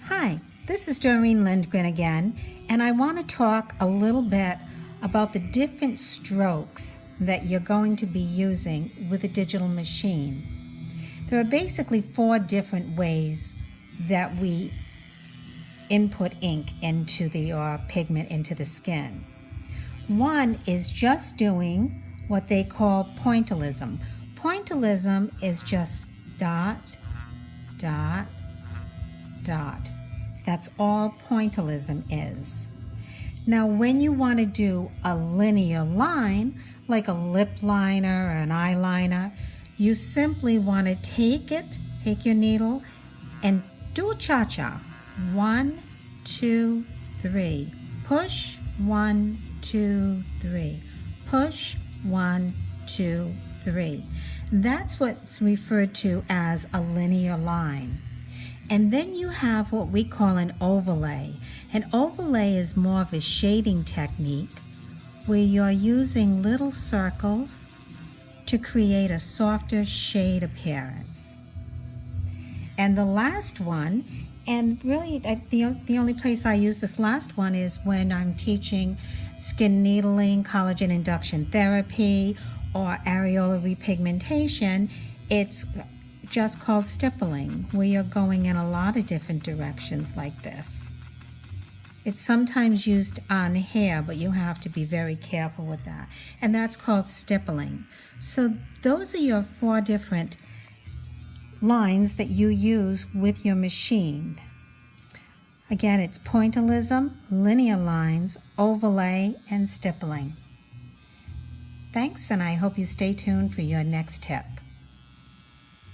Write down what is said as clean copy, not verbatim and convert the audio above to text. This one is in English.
Hi, this is Doreen Lindgren again, and I want to talk a little bit about the different strokes that you're going to be using with a digital machine. There are basically 4 different ways that we input ink or pigment into the skin. One is just doing what they call pointillism. Pointillism is just dot, dot, dot. That's all pointillism is. Now, when you want to do a linear line, like a lip liner or an eyeliner, you simply want to take your needle, and do a cha-cha. 1, 2, 3. Push, 1, 2, 3. Push, 1, 2, 3. That's what's referred to as a linear line. And then you have what we call an overlay. An overlay is more of a shading technique where you're using little circles to create a softer shade appearance. And the last one, and really the only place I use this last one is when I'm teaching skin needling, collagen induction therapy, or areolar repigmentation. It's just called stippling, where you're going in a lot of different directions like this. It's sometimes used on hair, but you have to be very careful with that. And that's called stippling. So those are your 4 different lines that you use with your machine. Again, it's pointillism, linear lines, overlay, and stippling. Thanks, and I hope you stay tuned for your next tip.